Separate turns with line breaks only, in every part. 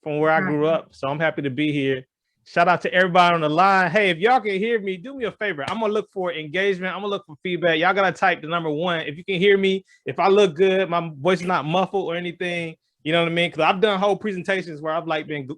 from where I grew up. So I'm happy to be here. Shout out to everybody on the line. Hey, if y'all can hear me, do me a favor. I'm going to look for engagement. I'm going to look for feedback. Y'all got to type the number 1. If you can hear me, if I look good, my voice is not muffled or anything, you know what I mean? Because I've done whole presentations where I've like been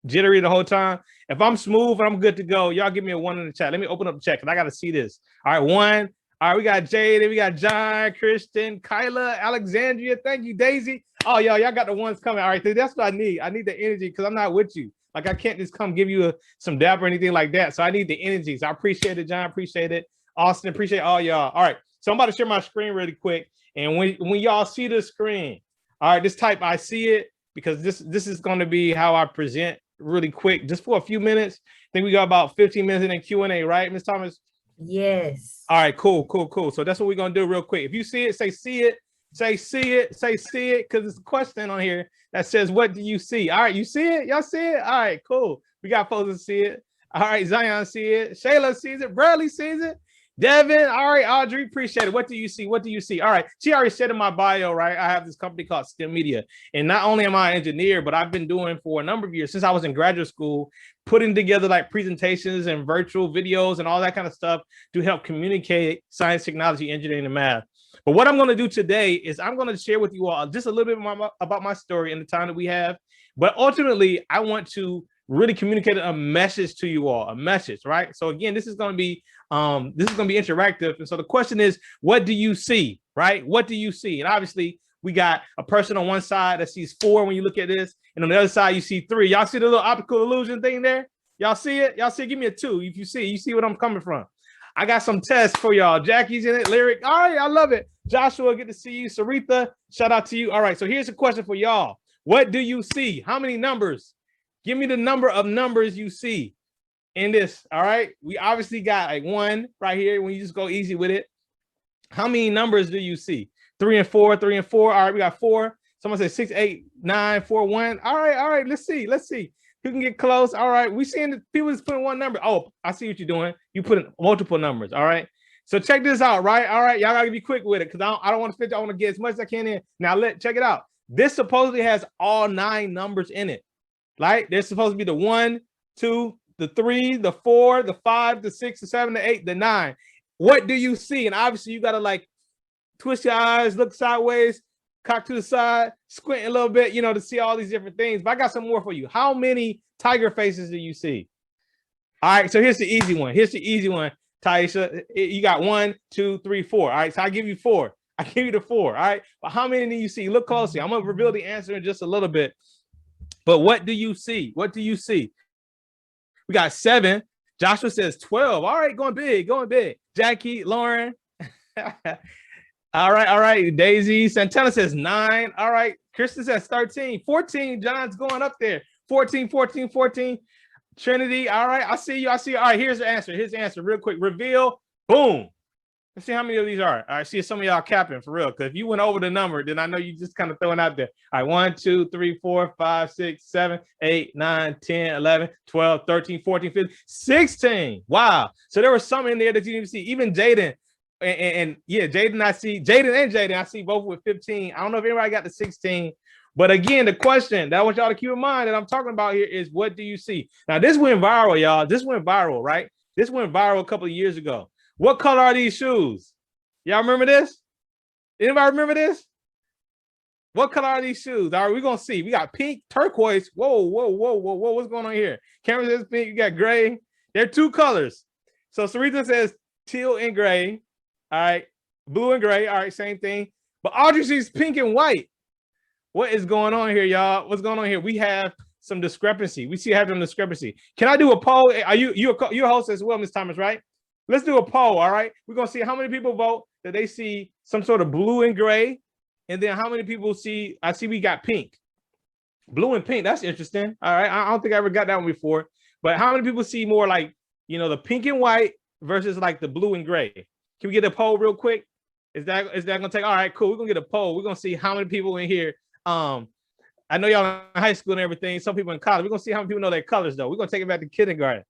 jittery the whole time. If I'm smooth and I'm good to go, y'all give me a 1 in the chat. Let me open up the chat because I got to see this. All right, 1. All right, we got Jade, we got John, Christian, Kyla, Alexandria. Thank you, Daisy. Oh, y'all got the ones coming. All right, that's what I need. I need the energy because I'm not with you. Like, I can't just come give you some dap or anything like that. So I need the energy. So I appreciate it, John. Appreciate it. Austin, appreciate all y'all. All right, so I'm about to share my screen really quick. And when y'all see the screen, all right, just type I see it because this is going to be how I present really quick, just for a few minutes. I think we got about 15 minutes in the Q&A, right, Ms. Thomas?
Yes.
All right, cool. So that's what we're going to do real quick. If you see it, say see it. Say see it, because it's a question on here that says, what do you see? All right, you see it? Y'all see it? All right, cool. We got folks to see it. All right, Zion see it. Shayla sees it. Bradley sees it. Devin, all right, Audrey, appreciate it. What do you see? What do you see? All right, she already said in my bio, right? I have this company called STEMedia. And not only am I an engineer, but I've been doing for a number of years, since I was in graduate school, putting together like presentations and virtual videos and all that kind of stuff to help communicate science, technology, engineering, and math. But what I'm going to do today is I'm going to share with you all just a little bit more about my story and the time that we have. But ultimately, I want to really communicate a message to you all, a message, right? So again, this is going to be interactive. And so the question is, what do you see, right? What do you see? And obviously, we got a person on one side that sees 4 when you look at this, and on the other side, you see 3. Y'all see the little optical illusion thing there? Y'all see it? Y'all see it? Give me a 2 if you see what I'm coming from. I got some tests for y'all. Jackie's in it. Lyric. All right, I love it. Joshua, good to see you. Saritha, shout out to you. All right, so here's a question for y'all. What do you see? How many numbers? Give me the number of numbers you see in this. All right, we obviously got like 1 right here when you just go easy with it. How many numbers do you see? 3 and 4, 3 and 4. All right, we got 4. Someone said 6, 8, 9, 4, 1. All right. Let's see. You can get close. All right. We seeing the people just putting 1 number. Oh, I see what you're doing. You put in multiple numbers. All right. So check this out, right? All right. Y'all gotta be quick with it because I don't want to fit. I want to get as much as I can in. Now check it out. This supposedly has all 9 numbers in it. Right? There's supposed to be the 1, 2, the 3, the 4, the 5, the 6, the 7, the 8, the 9. What do you see? And obviously you gotta like twist your eyes, look sideways, cock to the side, squint a little bit, to see all these different things. But I got some more for you. How many tiger faces do you see? All right, so here's the easy one. Taisha. You got 1, 2, 3, 4. All right, so I give you 4. I give you the 4. All right, but how many do you see? Look closely. I'm gonna reveal the answer in just a little bit. But what do you see? What do you see? We got 7. Joshua says 12. All right, going big. Jackie, Lauren. All right. Daisy, Santana says 9. All right. Kristen says 13. 14. John's going up there. 14. Trinity. All right. I see you. All right. Here's the answer. Real quick. Reveal. Boom. Let's see how many of these are. All right. See if some of y'all capping for real. Because if you went over the number, then I know you just kind of throwing out there. All right. 1, 2, 3, 4, 5, 6, 7, 8, 9, 10, 11, 12, 13, 14, 15, 16. Wow. So there were some in there that you didn't even see. Even Jaden. And yeah, Jaden, I see Jaden. I see both with 15. I don't know if anybody got the 16. But again, the question that I want y'all to keep in mind that I'm talking about here is, what do you see? Now, this went viral, y'all. This went viral, right? This went viral a couple of years ago. What color are these shoes? Y'all remember this? Anybody remember this? What color are these shoes? All right, we're going to see. We got pink, turquoise. Whoa. What's going on here? Cameron says pink. You got gray. There are 2 colors. So Sarita says teal and gray. All right. Blue and gray. All right. Same thing. But Audrey sees pink and white. What is going on here, y'all? What's going on here? We have some discrepancy. We see having discrepancy. Can I do a poll? Are you're a host as well, Ms. Thomas, right? Let's do a poll, all right? We're going to see how many people vote that they see some sort of blue and gray. And then how many people see, I see we got pink. Blue and pink, that's interesting. All right, I don't think I ever got that one before. But how many people see more like, the pink and white versus like the blue and gray? Can we get a poll real quick? Is that going to take, all right, cool. We're going to get a poll. We're going to see how many people in here. I know y'all in high school and everything. Some people in college. We're going to see how many people know their colors, though. We're going to take it back to kindergarten.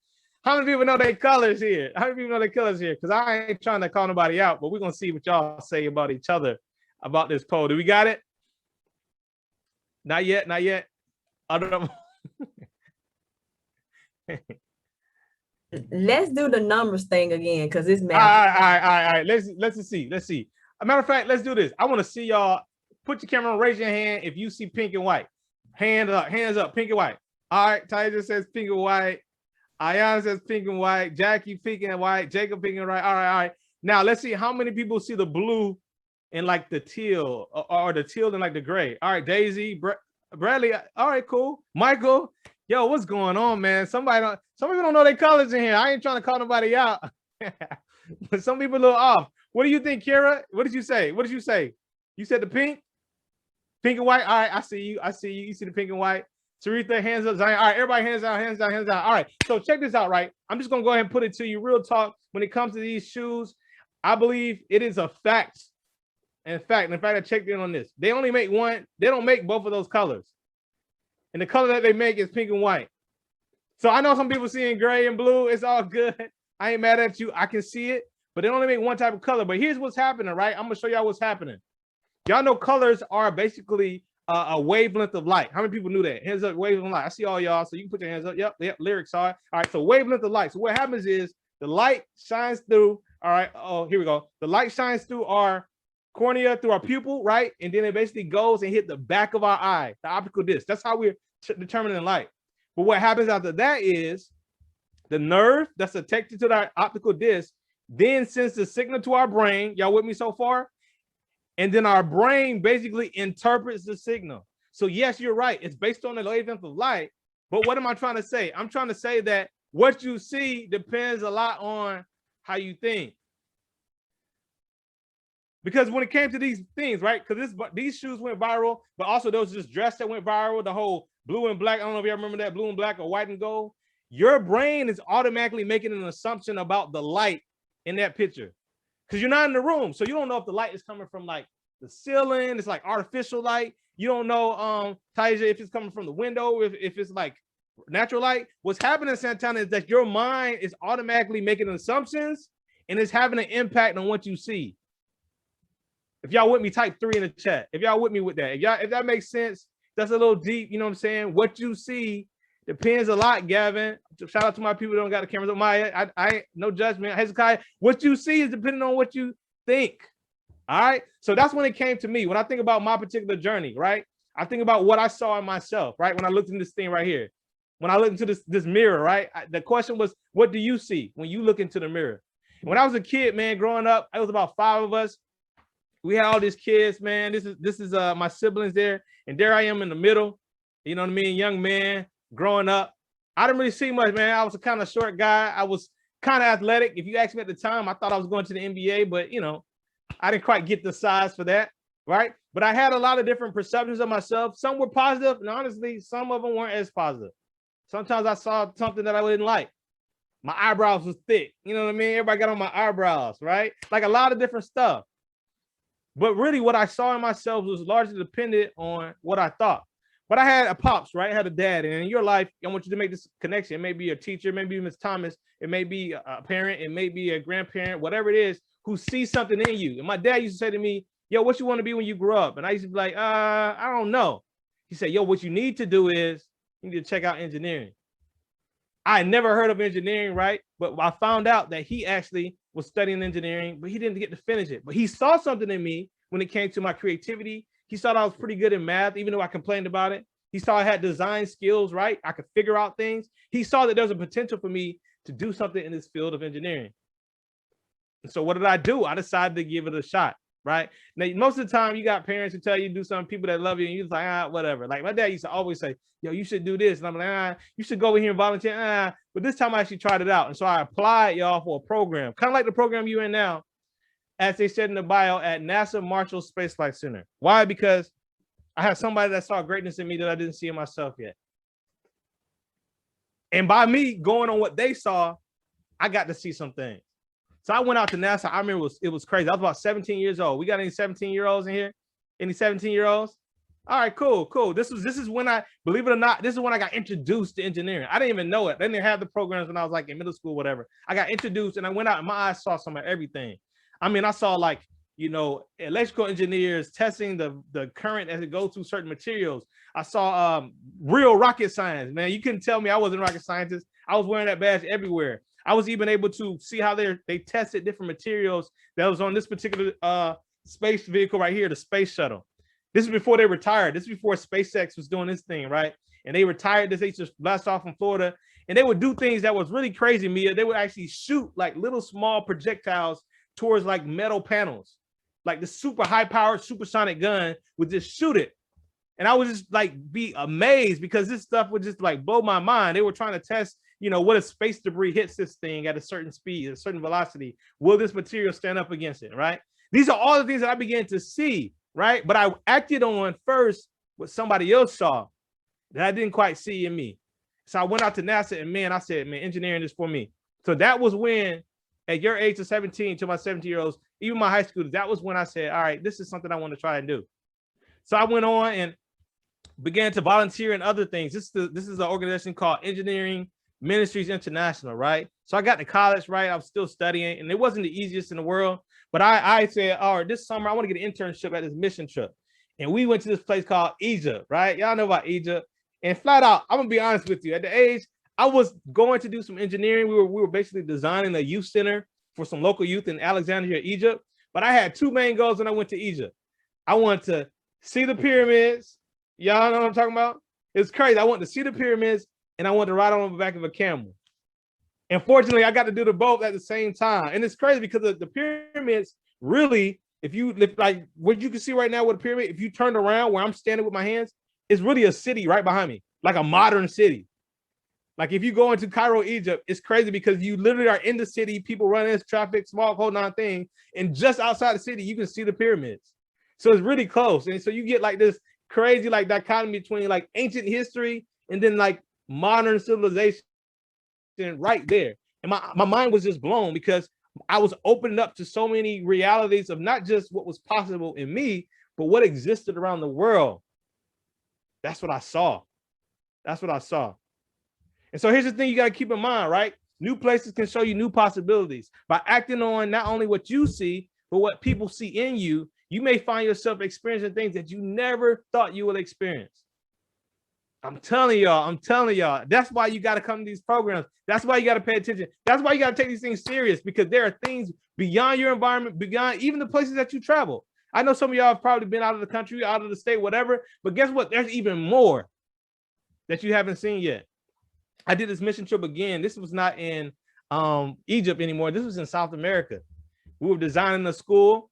How many people know their colors here? Because I ain't trying to call nobody out, but we're going to see what y'all say about each other about this poll. Do we got it? Not yet. I don't know.
Let's do the numbers thing again, because it's math.
All right. Let's see. As a matter of fact, let's do this. I want to see y'all. Put your camera on, raise your hand if you see pink and white. Hands up, pink and white. All right, Tyler says pink and white. Ayana says pink and white. Jackie pink and white. Jacob pink and white. All right. Now let's see how many people see the blue and like the teal, or the teal and like the gray. All right, Daisy, Bradley. All right, cool. Michael, yo, what's going on, man? Some people don't know their colors in here. I ain't trying to call nobody out, but some people a little off. What do you think, Kira? What did you say? You said the pink and white. All right, I see you. You see the pink and white. Saritha, hands up. Zion. All right, everybody, hands down. All right, so check this out, right? I'm just gonna go ahead and put it to you, real talk. When it comes to these shoes, I believe it is a fact. In fact, I checked in on this. They only make one. They don't make both of those colors. And the color that they make is pink and white. So I know some people seeing gray and blue. It's all good. I ain't mad at you. I can see it. But they only make one type of color. But here's what's happening, right? I'm going to show y'all what's happening. Y'all know colors are basically a wavelength of light. How many people knew that? Hands up, wavelength of light. I see all y'all. So you can put your hands up. Yep, lyrics are. All right, so wavelength of light. So what happens is the light shines through. All right, oh, here we go. The light shines through our cornea, through our pupil, right? And then it basically goes and hit the back of our eye, the optical disc. That's how we're determining light. But what happens after that is the nerve that's attached to that optical disc then sends the signal to our brain. Y'all with me so far? And then our brain basically interprets the signal. So yes, you're right. It's based on the wavelength of light. But what am I trying to say? I'm trying to say that what you see depends a lot on how you think. Because when it came to these things, right? Because these shoes went viral, but also there was this dress that went viral, the whole blue and black. I don't know if you remember that, blue and black or white and gold. Your brain is automatically making an assumption about the light in that picture. Because you're not in the room. So you don't know if the light is coming from like the ceiling, it's like artificial light. You don't know, Taija, if it's coming from the window, if it's like natural light. What's happening, Santana, is that your mind is automatically making assumptions and it's having an impact on what you see. If y'all with me, type 3 in the chat. If y'all with me with that, if that makes sense, that's a little deep. You know what I'm saying? What you see depends a lot, Gavin. Shout out to my people that don't got the cameras on. Maya, I no judgment. Hezekiah, what you see is depending on what you think. All right. So that's when it came to me. When I think about my particular journey, right? I think about what I saw in myself, right? When I looked in this thing right here, when I looked into this mirror, right? The question was, what do you see when you look into the mirror? When I was a kid, man, growing up, it was about 5 of us. We had all these kids, man. This is my siblings there, and there I am in the middle. You know what I mean? Young man, growing up. I didn't really see much, man. I was a kind of short guy. I was kind of athletic. If you asked me at the time, I thought I was going to the NBA, but you know, I didn't quite get the size for that, right? But I had a lot of different perceptions of myself. Some were positive, and honestly, some of them weren't as positive. Sometimes I saw something that I didn't like. My eyebrows was thick. You know what I mean? Everybody got on my eyebrows, right? Like a lot of different stuff. But really what I saw in myself was largely dependent on what I thought. But I had a pops, right? I had a dad. And in your life, I want you to make this connection. It may be a teacher, maybe Miss Thomas. It may be a parent. It may be a grandparent, whatever it is, who sees something in you. And my dad used to say to me, yo, what you want to be when you grow up? And I used to be like, I don't know. He said, yo, what you need to do is you need to check out engineering. I had never heard of engineering, right? But I found out that he actually was studying engineering, but he didn't get to finish it. But he saw something in me when it came to my creativity. He saw that I was pretty good in math, even though I complained about it. He saw I had design skills, right? I could figure out things. He saw that there was a potential for me to do something in this field of engineering. And so what did I do? I decided to give it a shot, right? Now, most of the time you got parents who tell you to do something, people that love you, and you're like, whatever. Like my dad used to always say, yo, you should do this. And I'm like, you should go over here and volunteer. But this time I actually tried it out. And so I applied, y'all, for a program, kind of like the program you're in now, as they said in the bio, at NASA Marshall Space Flight Center. Why? Because I had somebody that saw greatness in me that I didn't see in myself yet. And by me going on what they saw, I got to see some things. So I went out to NASA. I remember it was crazy. I was about 17 years old. We got any 17-year-olds in here? Any 17-year-olds? All right, cool. This is when I, believe it or not, this is when I got introduced to engineering. I didn't even know it. They didn't have the programs when I was like in middle school, whatever. I got introduced and I went out and my eyes saw some of everything. I mean, I saw like you know, electrical engineers testing the current as it goes through certain materials. I saw real rocket science, man. You couldn't tell me I wasn't a rocket scientist. I was wearing that badge everywhere. I was even able to see how they tested different materials that was on this particular space vehicle right here, the space shuttle. This is before they retired. This is before SpaceX was doing this thing, right? And they retired this. They just blast off in Florida. And they would do things that was really crazy, Mia. They would actually shoot like little small projectiles towards like metal panels. Like the super high-powered supersonic gun would just shoot it. And I would just like be amazed because this stuff would just like blow my mind. They were trying to test, you know, what if space debris hits this thing at a certain speed, a certain velocity, will this material stand up against it, right? These are all the things that I began to see, right? But I acted on first what somebody else saw that I didn't quite see in me. So I went out to NASA and man, I said, man, engineering is for me. So that was when, at your age of 17 to my 17-year-olds, even my high schoolers, that was when I said, all right, this is something I want to try and do. So I went on and began to volunteer in other things. This is an organization called Engineering Ministries International, right? So I got to college, right? I was still studying, and it wasn't the easiest in the world. But I said, all right, this summer I want to get an internship at this mission trip. And we went to this place called Egypt, right? Y'all know about Egypt. And flat out, I'm gonna be honest with you. At the age, I was going to do some engineering. We were basically designing a youth center for some local youth in Alexandria, Egypt. But I had two main goals when I went to Egypt. I wanted to see the pyramids. Y'all know what I'm talking about? It's crazy. I wanted to see the pyramids and I wanted to ride on the back of a camel. And fortunately, I got to do the both at the same time. And it's crazy because the pyramids really, if like what you can see right now with the pyramid, if you turn around where I'm standing with my hands, it's really a city right behind me, like a modern city. Like if you go into Cairo, Egypt, it's crazy because you literally are in the city, people running traffic, small, whole nine thing. And just outside the city, you can see the pyramids. So it's really close. And so you get like this crazy like dichotomy between like ancient history and then like modern civilization right there. And my mind was just blown because I was opening up to so many realities of not just what was possible in me, but what existed around the world. That's what I saw. That's what I saw. And so here's the thing you got to keep in mind, right? New places can show you new possibilities. By acting on not only what you see, but what people see in you, you may find yourself experiencing things that you never thought you would experience. I'm telling y'all, that's why you got to come to these programs. That's why you got to pay attention. That's why you got to take these things serious, because there are things beyond your environment, beyond even the places that you travel. I know some of y'all have probably been out of the country, out of the state, whatever, but guess what? There's even more that you haven't seen yet. I did this mission trip again. This was not in Egypt anymore. This was in South America. We were designing a school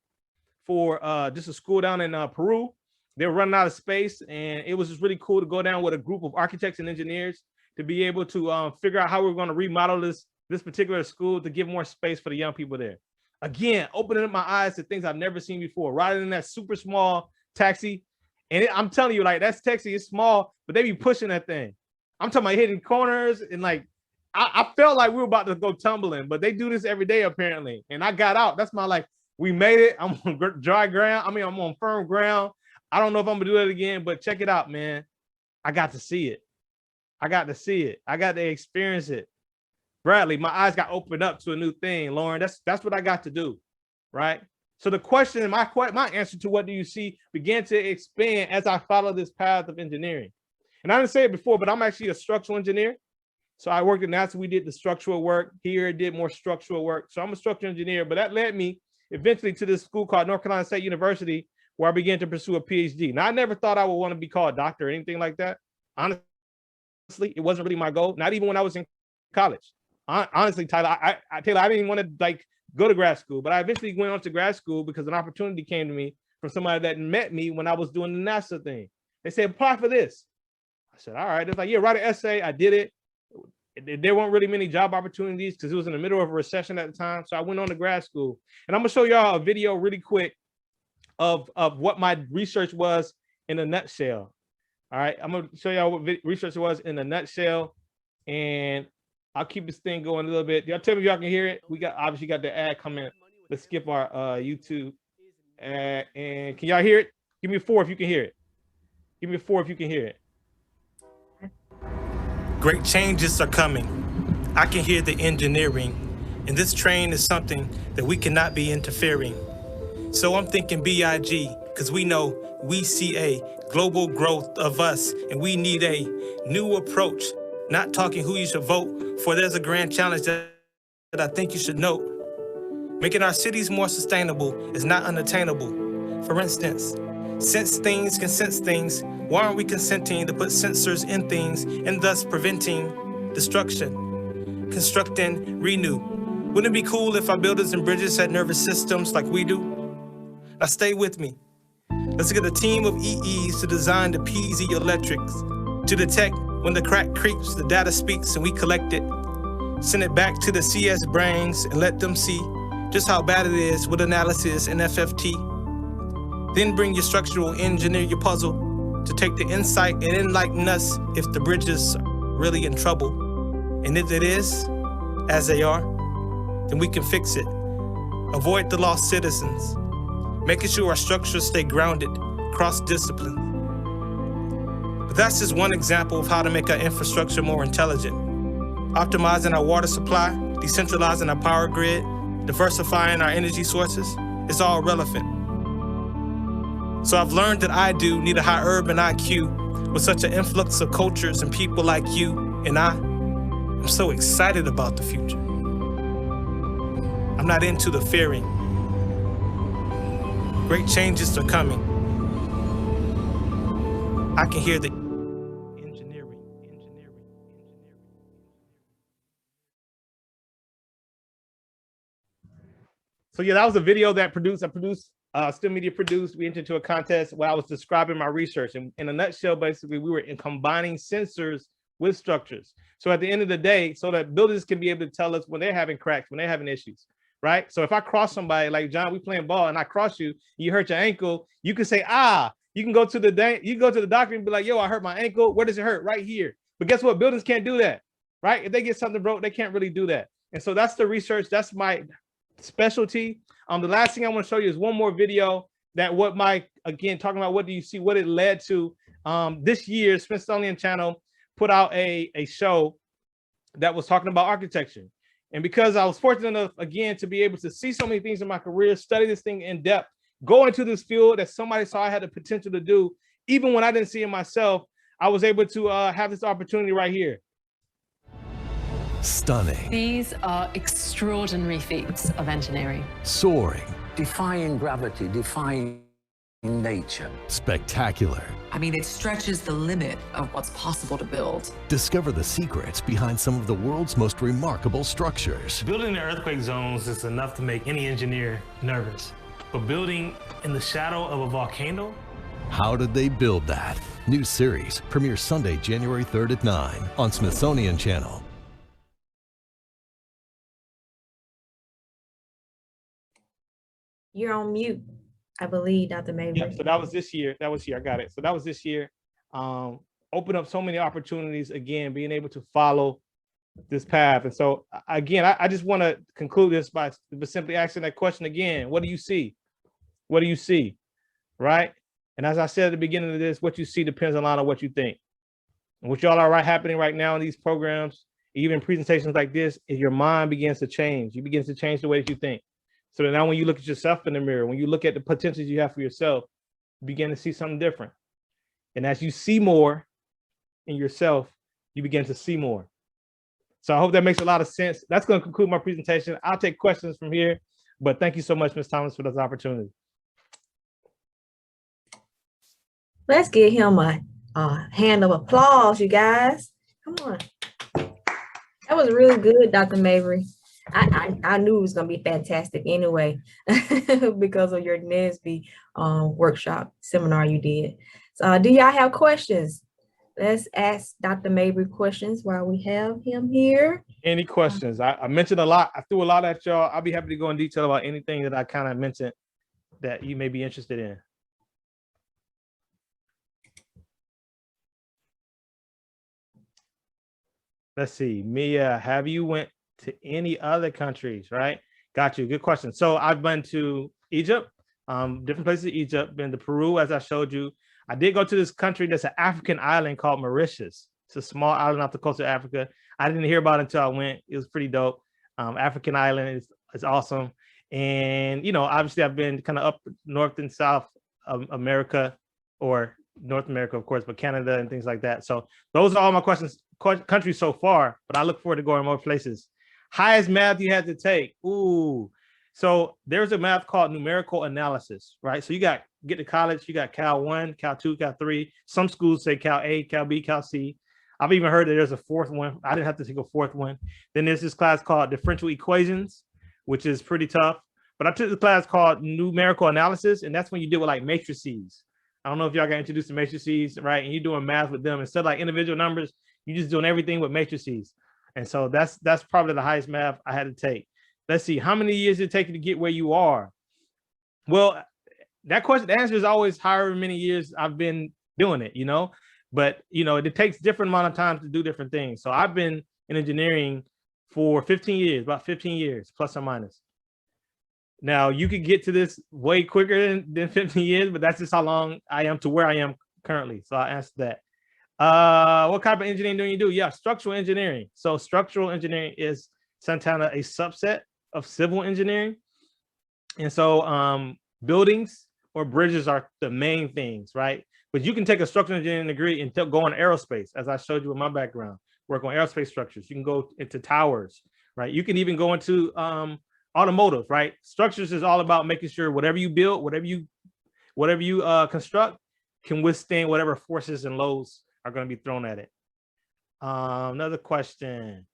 for just a school down in Peru. They were running out of space, and it was just really cool to go down with a group of architects and engineers to be able to figure out how we were going to remodel this particular school to give more space for the young people there. Again, opening up my eyes to things I've never seen before, riding in that super small taxi. And I'm telling you, like, that taxi is small, but they be pushing that thing. I'm talking about hitting corners, and like, I felt like we were about to go tumbling, but they do this every day apparently. And I got out. That's my like, we made it. I'm on dry ground. I mean, I'm on firm ground. I don't know if I'm gonna do it again, but check it out, man. I got to see it. I got to see it. I got to experience it. Bradley, my eyes got opened up to a new thing, Lauren. That's what I got to do, right? So the question, my answer to what do you see began to expand as I followed this path of engineering. And I didn't say it before, but I'm actually a structural engineer. So I worked at NASA. We did the structural work. Here did more structural work. So I'm a structural engineer, but that led me eventually to this school called North Carolina State University, where I began to pursue a PhD. Now, I never thought I would want to be called a doctor or anything like that. Honestly, it wasn't really my goal. Not even when I was in college. Honestly, Tyler, I didn't even want to like go to grad school, but I eventually went on to grad school because an opportunity came to me from somebody that met me when I was doing the NASA thing. They said, apply for this. I said, all right. They're like, yeah, write an essay. I did it. There weren't really many job opportunities because it was in the middle of a recession at the time. So I went on to grad school, and I'm gonna show y'all a video really quick of what my research was in a nutshell. All right, I'm gonna show y'all what research was in a nutshell, and I'll keep this thing going a little bit. Y'all tell me if y'all can hear it. We obviously got the ad coming. Let's skip our YouTube. And can y'all hear it? Give me a 4 if you can hear it. Give me a 4 if you can hear it.
Great changes are coming. I can hear the engineering, and this train is something that we cannot be interfering. So I'm thinking BIG, because we know we see a global growth of us, and we need a new approach. Not talking who you should vote for. There's a grand challenge that I think you should note. Making our cities more sustainable is not unattainable. For instance, since things can sense things, why aren't we consenting to put sensors in things and thus preventing destruction? Constructing, renew. Wouldn't it be cool if our buildings and bridges had nervous systems like we do? Now stay with me. Let's get a team of EEs to design the PZ electrics, to detect when the crack creeps, the data speaks, and we collect it. Send it back to the CS brains and let them see just how bad it is with analysis and FFT. Then bring your structural engineer your puzzle to take the insight and enlighten us if the bridges are really in trouble. And if it is, as they are, then we can fix it. Avoid the lost citizens, making sure our structures stay grounded, cross-discipline. But that's just one example of how to make our infrastructure more intelligent. Optimizing our water supply, decentralizing our power grid, diversifying our energy sources, is all relevant. So I've learned that I do need a high urban IQ with such an influx of cultures and people like you and I'm so excited about the future. I'm not into the fearing. Great changes are coming. I can hear the engineering.
So yeah, that was a video that I produced, STEMedia produced. We entered into a contest where I was describing my research. And in a nutshell, basically, we were combining sensors with structures. So at the end of the day, so that builders can be able to tell us when they're having cracks, when they're having issues, right? So if I cross somebody, like John, we playing ball and I cross you, you hurt your ankle, you can say, you can go to the doctor and be like, yo, I hurt my ankle. Where does it hurt? Right here. But guess what? Buildings can't do that, right? If they get something broke, they can't really do that. And so that's the research. That's my specialty. The last thing I want to show you is one more video that again, talking about what do you see, what it led to. This year, Smithsonian Channel put out a show that was talking about architecture. And because I was fortunate enough, again, to be able to see so many things in my career, study this thing in depth, go into this field that somebody saw I had the potential to do, even when I didn't see it myself, I was able to have this opportunity right here.
Stunning.
These are extraordinary feats of engineering.
Soaring.
Defying gravity, defying nature.
Spectacular.
I mean, it stretches the limit of what's possible to build.
Discover the secrets behind some of the world's most remarkable structures.
Building in earthquake zones is enough to make any engineer nervous. But building in the shadow of a volcano?
How did they build that? New series premieres Sunday, January 3rd at 9 on Smithsonian Channel.
You're on mute, I believe, Dr. Mabry.
Yeah, so that was this year. I got it. So that was this year. Opened up so many opportunities, again, being able to follow this path. And so again, I just want to conclude this by simply asking that question again. What do you see? What do you see? Right? And as I said at the beginning of this, what you see depends a lot on what you think. And what y'all are happening right now in these programs, even presentations like this, is your mind begins to change. You begin to change the way that you think. So that now when you look at yourself in the mirror, when you look at the potentials you have for yourself, you begin to see something different. And as you see more in yourself, you begin to see more. So I hope that makes a lot of sense. That's going to conclude my presentation. I'll take questions from here, but thank you so much, Ms. Thomas, for this opportunity.
Let's give him a hand of applause, you guys. Come on. That was really good, Dr. Mabry. I knew it was going to be fantastic anyway because of your NSBE workshop seminar you did. So do y'all have questions? Let's ask Dr. Mabry questions while we have him here.
Any questions? I mentioned a lot. I threw a lot at y'all. I'll be happy to go in detail about anything that I kind of mentioned that you may be interested in. Let's see. Mia, have you went to any other countries? Right? Got you. Good question. So I've been to Egypt, different places in Egypt, been to Peru, as I showed you. I did go to this country that's an African island called Mauritius. It's a small island off the coast of Africa. I didn't hear about it until I went. It was pretty dope. African island is awesome. And, you know, obviously I've been kind of up North and South America, or North America, of course, but Canada and things like that. So those are all my countries so far, but I look forward to going more places. Highest math you had to take. Ooh. So there's a math called numerical analysis, right? So you get to college, you got Cal 1, Cal 2, Cal 3. Some schools say Cal A, Cal B, Cal C. I've even heard that there's a fourth one. I didn't have to take a fourth one. Then there's this class called differential equations, which is pretty tough. But I took the class called numerical analysis, and that's when you deal with like matrices. I don't know if y'all got introduced to matrices, right? And you're doing math with them. Instead of like individual numbers, you're just doing everything with matrices. And so that's probably the highest math I had to take. Let's see, how many years did it take you to get where you are? Well, that question, the answer is always however many years I've been doing it, you know? But, you know, it takes different amount of time to do different things. So I've been in engineering for 15 years, about 15 years, plus or minus. Now, you could get to this way quicker than 15 years, but that's just how long I am to where I am currently. So I answered that. What type of engineering do you do? Yeah, structural engineering. So structural engineering is sometimes a subset of civil engineering. And so buildings or bridges are the main things, right? But you can take a structural engineering degree and go on aerospace, as I showed you in my background, work on aerospace structures. You can go into towers, right? You can even go into automotive, right? Structures is all about making sure whatever you build, whatever you construct can withstand whatever forces and loads are going to be thrown at it. Another question.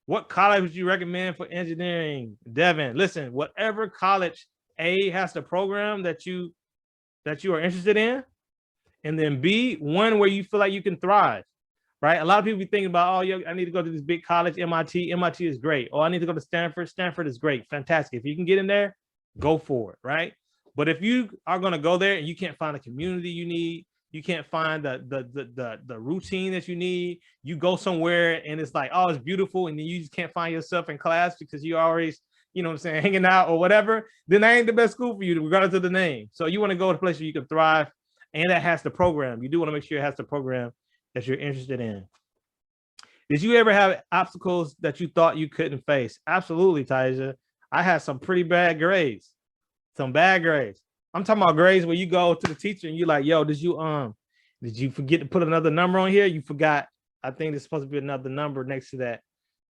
What college would you recommend for engineering? Devin, listen, whatever college A has the program that you are interested in, and then B, one where you feel like you can thrive, right? A lot of people be thinking about, oh, yeah, I need to go to this big college, MIT. MIT is great. Oh, I need to go to Stanford. Stanford is great. Fantastic. If you can get in there, go for it, right? But if you are going to go there and you can't find a community you need, you can't find the routine that you need, you go somewhere and it's like, oh, it's beautiful, and then you just can't find yourself in class because you always, you know what I'm saying, hanging out or whatever, then that ain't the best school for you, regardless of the name. So you want to go to a place where you can thrive, and that has the program. You do want to make sure it has the program that you're interested in. Did you ever have obstacles that you thought you couldn't face? Absolutely, Taija. I had some pretty bad grades. Some bad grades. I'm talking about grades where you go to the teacher and you're like, yo, did you forget to put another number on here? You forgot, I think there's supposed to be another number next to that.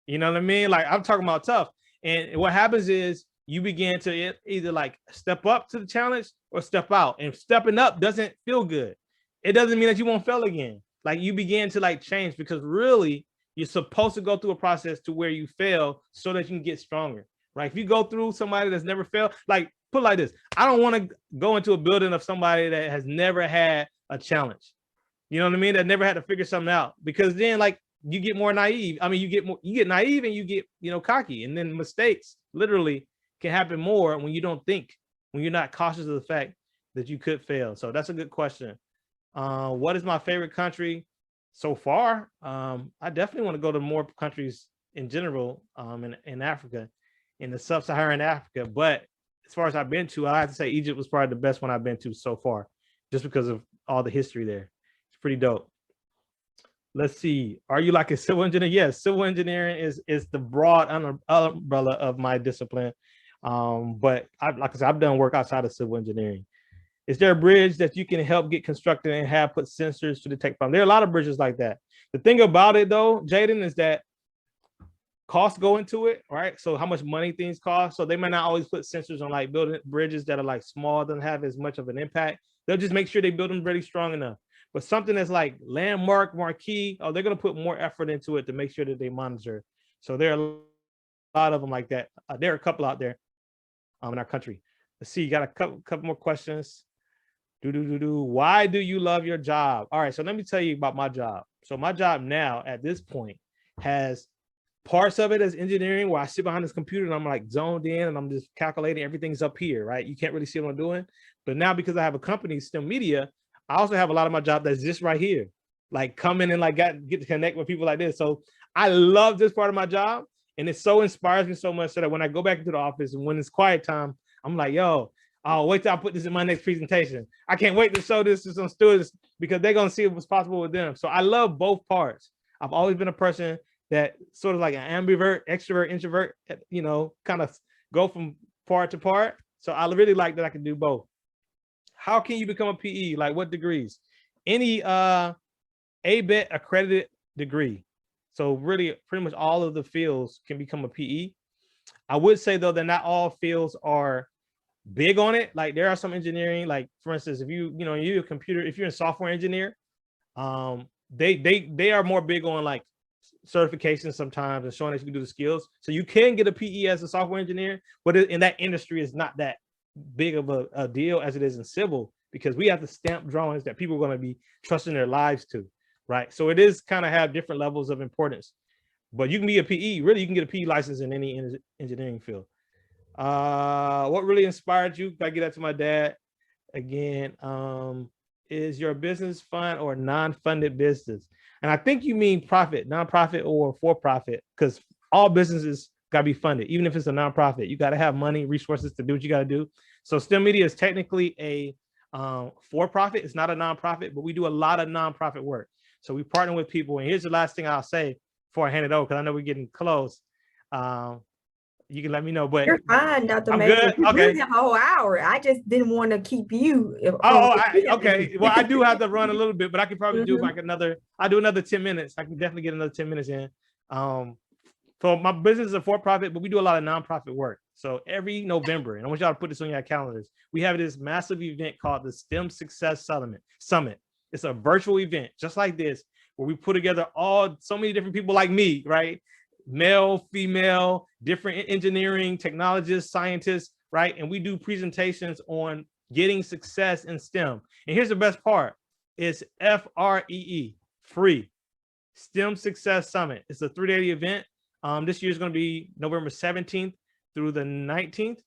You know what I mean? Like, I'm talking about tough. And what happens is you begin to either like step up to the challenge or step out. And stepping up doesn't feel good. It doesn't mean that you won't fail again. Like, you begin to like change, because really you're supposed to go through a process to where you fail so that you can get stronger, right? If you go through somebody that's never failed, like, put it like this, I don't want to go into a building of somebody that has never had a challenge. You know what I mean? That never had to figure something out, because then like you get more naive. I mean, you get naive and you get, you know, cocky, and then mistakes literally can happen more when you don't think, when you're not cautious of the fact that you could fail. So that's a good question. What is my favorite country so far? I definitely want to go to more countries in general, in Africa, in the sub-Saharan Africa. But as far as I've been to, I have to say Egypt was probably the best one I've been to so far, just because of all the history there. It's pretty dope. Let's see. Are you like a civil engineer? Yes, civil engineering is the broad umbrella of my discipline. But like I said, I've done work outside of civil engineering. Is there a bridge that you can help get constructed and have put sensors to detect from? There are a lot of bridges like that. The thing about it though, Jaden, is that costs go into it, right? So how much money things cost. So they might not always put sensors on like building bridges that are like small, doesn't have as much of an impact. They'll just make sure they build them really strong enough. But something that's like landmark, marquee, oh, they're going to put more effort into it to make sure that they monitor. So there are a lot of them like that. There are a couple out there in our country. Let's see, you got a couple more questions. Why do you love your job? All right, so let me tell you about my job. So my job now at this point has parts of it as engineering, where I sit behind this computer and I'm like zoned in and I'm just calculating, everything's up here, right? You can't really see what I'm doing. But now, because I have a company, STEMedia, I also have a lot of my job that's just right here, like coming and like get to connect with people like this. So I love this part of my job, and it so inspires me so much so that when I go back into the office and when it's quiet time, I'm like, yo, oh, wait till I put this in my next presentation. I can't wait to show this to some students because they're going to see what's possible with them. So I love both parts. I've always been a person that sort of like an ambivert, extrovert, introvert, you know, kind of go from part to part. So I really like that I can do both. How can you become a PE? Like what degrees? Any ABET accredited degree. So really pretty much all of the fields can become a PE. I would say though that not all fields are big on it. Like there are some engineering, like for instance, if you're a computer, if you're a software engineer, they are more big on like certifications sometimes and showing that you can do the skills. So you can get a PE as a software engineer, but in that industry is not that big of a deal as it is in civil, because we have to stamp drawings that people are going to be trusting their lives to, right? So it is kind of have different levels of importance, but you can be a PE, really, you can get a PE license in any engineering field. What really inspired you? I get that to my dad again. Is your business fund or non-funded business? And I think you mean profit, nonprofit or for-profit, because all businesses got to be funded. Even if it's a nonprofit, you got to have money, resources to do what you got to do. So STEMedia is technically a for-profit. It's not a nonprofit, but we do a lot of nonprofit work. So we partner with people. And here's the last thing I'll say before I hand it over, because I know we're getting close. You can let me know, but
you're fine, Dr.
I'm
Mabry.
good.
We
Okay.
really have a whole hour. I just didn't want to keep you.
Okay. Well, I do have to run a little bit, but I can probably do like I'll do another 10 minutes. I can definitely get another 10 minutes in. So my business is a for-profit, but we do a lot of nonprofit work. So every November, and I want y'all to put this on your calendars, we have this massive event called the STEM Success Summit. It's a virtual event just like this, where we put together so many different people like me, right? Male, female, different engineering, technologists, scientists, right? And we do presentations on getting success in STEM. And here's the best part. It's FREE, free. STEM Success Summit. It's a 3-day event. This year is going to be November 17th through the 19th,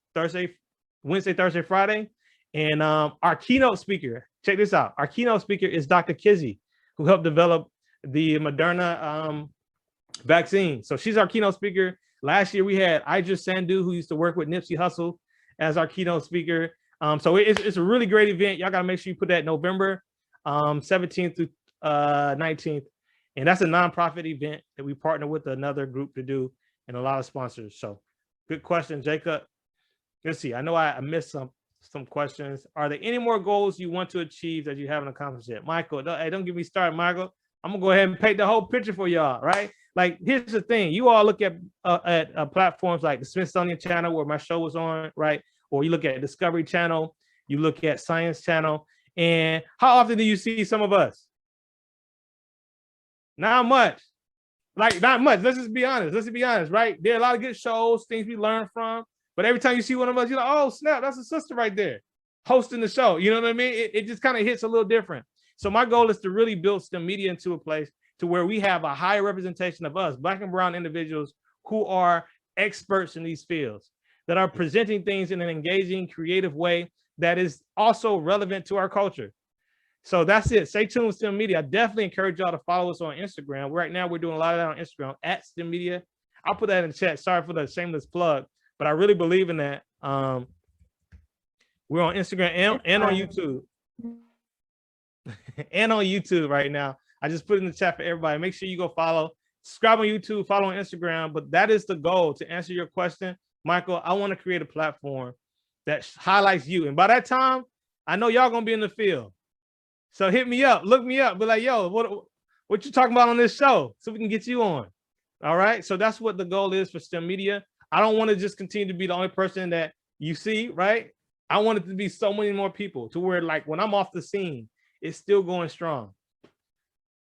Wednesday, Thursday, Friday. And our keynote speaker, check this out. Our keynote speaker is Dr. Kizzy, who helped develop the Moderna vaccine. So she's our keynote speaker. Last year we had Idris Sandhu, who used to work with Nipsey Hussle, as our keynote speaker. So it's a really great event. Y'all got to make sure you put that November 17th through 19th. And that's a nonprofit event that we partner with another group to do, and a lot of sponsors. So good question, Jacob. Let's see. I know I missed some questions. Are there any more goals you want to achieve that you haven't accomplished yet? Michael, don't get me started, Michael. I'm gonna go ahead and paint the whole picture for y'all, right? Like, here's the thing. You all look at platforms like the Smithsonian Channel, where my show was on, right? Or you look at Discovery Channel, you look at Science Channel, and how often do you see some of us? Not much. Like, not much. Let's just be honest, right? There are a lot of good shows, things we learn from, but every time you see one of us, you're like, oh, snap, that's a sister right there hosting the show. You know what I mean? It just kind of hits a little different. So my goal is to really build STEMedia into a place to where we have a higher representation of us, Black and brown individuals who are experts in these fields, that are presenting things in an engaging, creative way that is also relevant to our culture. So that's it. Stay tuned with STEMedia. I definitely encourage y'all to follow us on Instagram. Right now, we're doing a lot of that on Instagram at STEMedia. I'll put that in the chat. Sorry for the shameless plug, but I really believe in that. We're on Instagram and on YouTube. And on YouTube right now. I just put it in the chat for everybody. Make sure you go follow, subscribe on YouTube, follow on Instagram. But that is the goal. To answer your question, Michael, I want to create a platform that highlights you. And by that time, I know y'all gonna be in the field. So hit me up, look me up, be like, yo, what you talking about on this show, so we can get you on. All right. So that's what the goal is for STEMedia. I don't want to just continue to be the only person that you see, right? I want it to be so many more people, to where, like, when I'm off the scene, it's still going strong.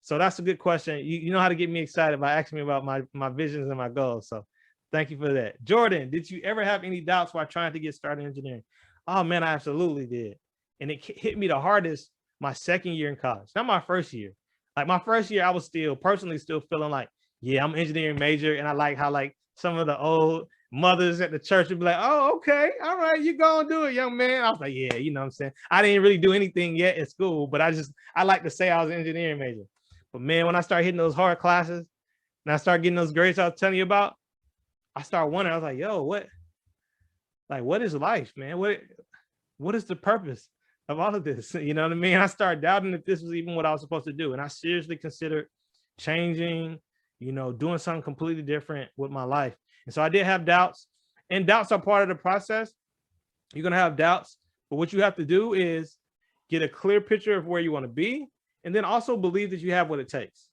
So that's a good question. You know how to get me excited by asking me about my visions and my goals. So thank you for that. Jordan, did you ever have any doubts while trying to get started in engineering? Oh man, I absolutely did. And it hit me the hardest my second year in college, not my first year. Like my first year, I was personally still feeling like, yeah, I'm an engineering major. And I like how like some of the old mothers at the church would be like, oh, okay, all right, you go and do it, young man. I was like, yeah, you know what I'm saying? I didn't really do anything yet in school, but I like to say I was an engineering major. But man, when I started hitting those hard classes and I started getting those grades I was telling you about, I started wondering, I was like, yo, what is life, man? What is the purpose of all of this? You know what I mean? I started doubting if this was even what I was supposed to do. And I seriously considered changing, doing something completely different with my life. And so I did have doubts, and doubts are part of the process. You're going to have doubts, but what you have to do is get a clear picture of where you want to be, and then also believe that you have what it takes.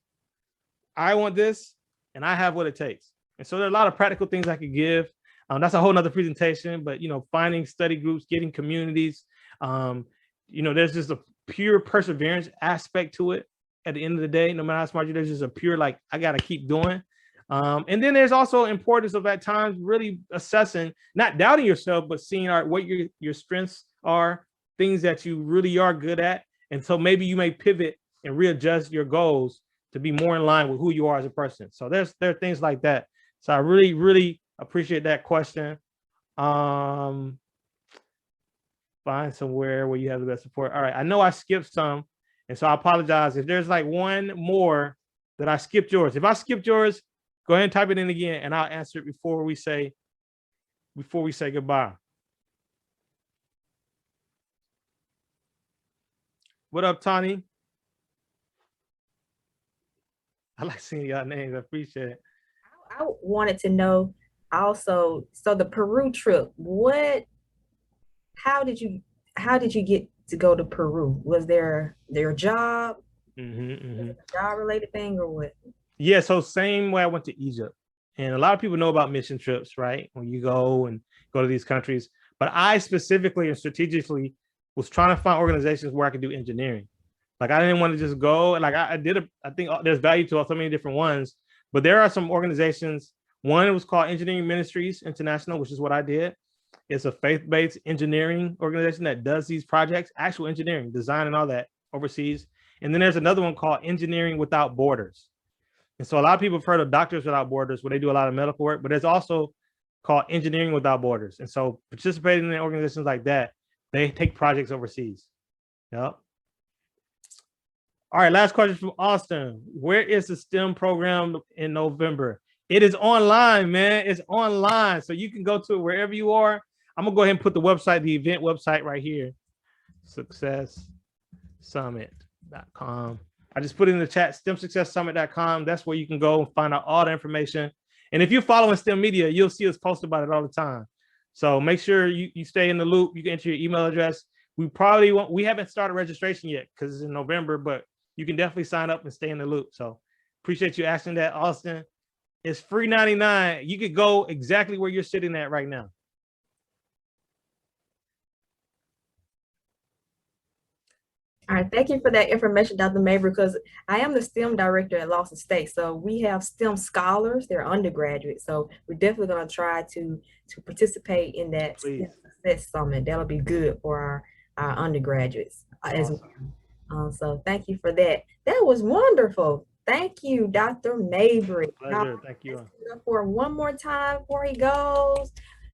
I want this, and I have what it takes. And so there are a lot of practical things I could give. That's a whole nother presentation, but, finding study groups, getting communities, there's just a pure perseverance aspect to it. At the end of the day, no matter how smart you are, there's just a pure, like, I got to keep doing. And then there's also importance of at times really assessing, not doubting yourself, but seeing what your strengths are, things that you really are good at. And so maybe you may pivot and readjust your goals to be more in line with who you are as a person. So there are things like that. So I really, really appreciate that question. Find somewhere where you have the best support. All right, I know I skipped some, and so I apologize if there's like one more that I skipped yours. If I skipped yours, go ahead and type it in again, and I'll answer it before we say goodbye. What up, Tony? I like seeing y'all names. I appreciate it.
I wanted to know also, so the Peru trip, how did you get to go to Peru? Was there a job? A job related thing or what?
Yeah, so same way I went to Egypt. And a lot of people know about mission trips, right? When you go to these countries. But I specifically and strategically was trying to find organizations where I could do engineering. Like, I didn't want to just go. Like, I think there's value to so many different ones. But there are some organizations. One was called Engineering Ministries International, which is what I did. It's a faith-based engineering organization that does these projects, actual engineering, design and all that overseas. And then there's another one called Engineering Without Borders. And so a lot of people have heard of Doctors Without Borders, where they do a lot of medical work, but there's also called Engineering Without Borders. And so participating in organizations like that, they take projects overseas. Yep. All right, last question from Austin. Where is the STEM program in November? It is online, man. It's online. So you can go to it wherever you are. I'm going to go ahead and put the event website right here. SuccessSummit.com. I just put it in the chat, STEMSuccessSummit.com. That's where you can go and find out all the information. And if you're following STEM Media, you'll see us post about it all the time. So make sure you stay in the loop. You can enter your email address. We haven't started registration yet because it's in November, but you can definitely sign up and stay in the loop. So appreciate you asking that, Austin. It's free 99. You could go exactly where you're sitting at right now.
All right, thank you for that information, Dr. Mabry, because I am the STEM director at Lawson State. So we have STEM scholars, they're undergraduates. So we're definitely going to try to participate in that Success Summit. That'll be good for our undergraduates as well. So thank you for that. That was wonderful. Thank you, Dr. Mabry.
Pleasure. Thank you.
For one more time before he goes.